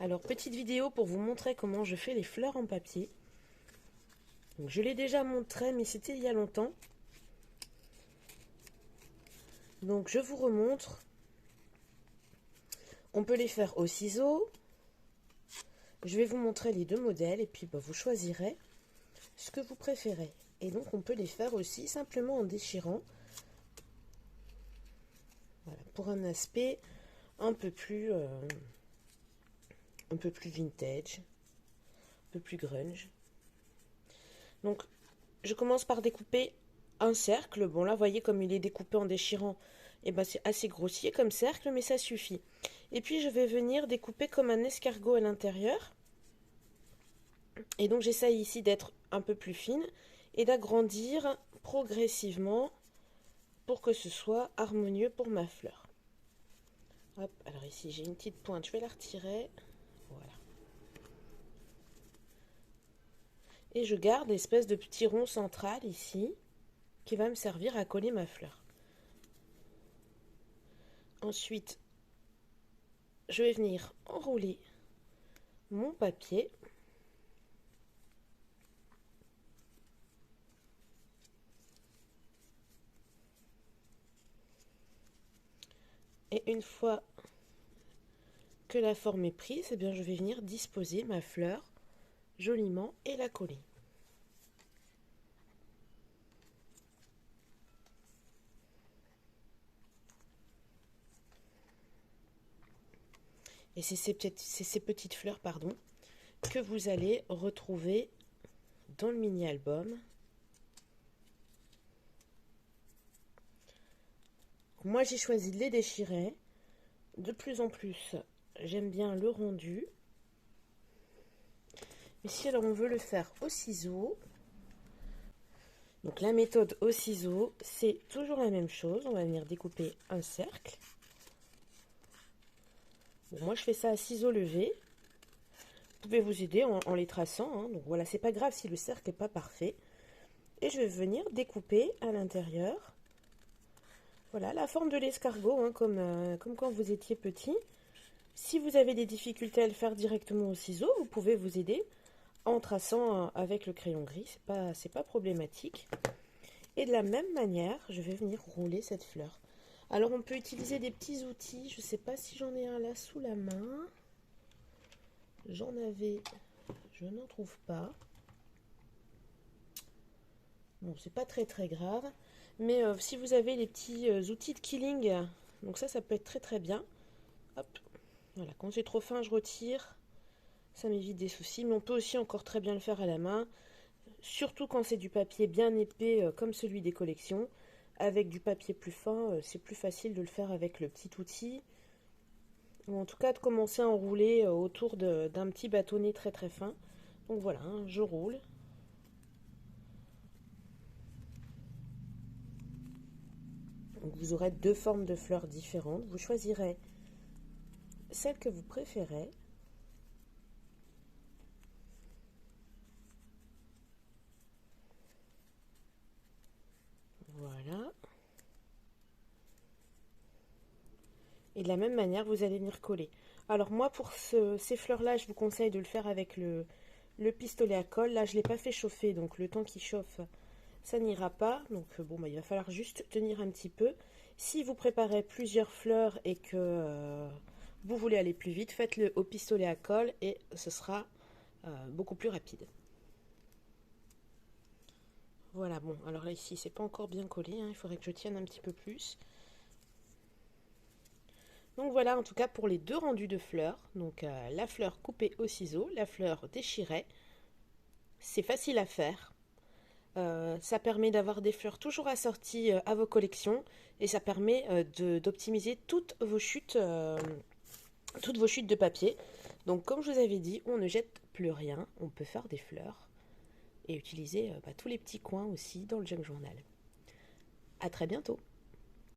Alors, petite vidéo pour vous montrer comment je fais les fleurs en papier. Donc, je l'ai déjà montré, mais c'était il y a longtemps. Donc, je vous remontre. On peut les faire au ciseau. Je vais vous montrer les deux modèles et puis vous choisirez ce que vous préférez. Et donc, on peut les faire aussi simplement en déchirant. Voilà, pour un aspect un peu plus vintage, un peu plus grunge. Donc, je commence par découper un cercle. Bon, là, vous voyez comme il est découpé en déchirant, et ben, c'est assez grossier comme cercle, mais ça suffit. Et puis, je vais venir découper comme un escargot à l'intérieur. Et donc, j'essaye ici d'être un peu plus fine et d'agrandir progressivement pour que ce soit harmonieux pour ma fleur. Hop, alors ici, j'ai une petite pointe, je vais la retirer. Voilà. Et je garde l'espèce de petit rond central ici qui va me servir à coller ma fleur. Ensuite, je vais venir enrouler mon papier. Et une fois que la forme est prise, eh bien, je vais venir disposer ma fleur joliment et la coller. Et c'est ces petites fleurs que vous allez retrouver dans le mini-album. Moi, j'ai choisi de les déchirer. De plus en plus, j'aime bien le rendu. Mais si alors on veut le faire au ciseau, donc la méthode au ciseau, c'est toujours la même chose. On va venir découper un cercle. Bon, moi, je fais ça à ciseaux levés. Vous pouvez vous aider en les traçant. Hein. Donc voilà, c'est pas grave si le cercle n'est pas parfait. Et je vais venir découper à l'intérieur. Voilà, la forme de l'escargot, hein, comme quand vous étiez petit. Si vous avez des difficultés à le faire directement au ciseau, vous pouvez vous aider en traçant avec le crayon gris. C'est pas problématique. Et de la même manière, je vais venir rouler cette fleur. Alors, on peut utiliser des petits outils. Je ne sais pas si j'en ai un là sous la main. J'en avais, je n'en trouve pas. Bon, c'est pas très grave. Mais si vous avez les petits outils de killing, donc ça peut être très bien. Hop, voilà, quand c'est trop fin, je retire. Ça m'évite des soucis. Mais on peut aussi encore très bien le faire à la main. Surtout quand c'est du papier bien épais comme celui des collections. Avec du papier plus fin, c'est plus facile de le faire avec le petit outil. Ou en tout cas de commencer à enrouler autour d'un petit bâtonnet très fin. Donc voilà, hein, je roule. Donc vous aurez deux formes de fleurs différentes. Vous choisirez celle que vous préférez. Voilà. Et de la même manière, vous allez venir coller. Alors moi, pour ces fleurs-là, je vous conseille de le faire avec le pistolet à colle. Là, je ne l'ai pas fait chauffer, donc le temps qu'il chauffe, ça n'ira pas. Donc bon, il va falloir juste tenir un petit peu. Si vous préparez plusieurs fleurs et que vous voulez aller plus vite, faites-le au pistolet à colle et ce sera beaucoup plus rapide. Voilà, bon, alors là ici, c'est pas encore bien collé, hein, il faudrait que je tienne un petit peu plus. Donc voilà, en tout cas pour les deux rendus de fleurs, donc la fleur coupée au ciseau, la fleur déchirée, c'est facile à faire. Ça permet d'avoir des fleurs toujours assorties à vos collections et ça permet d'optimiser toutes vos chutes de papier. Donc comme je vous avais dit, on ne jette plus rien, on peut faire des fleurs et utiliser tous les petits coins aussi dans le junk journal. À très bientôt.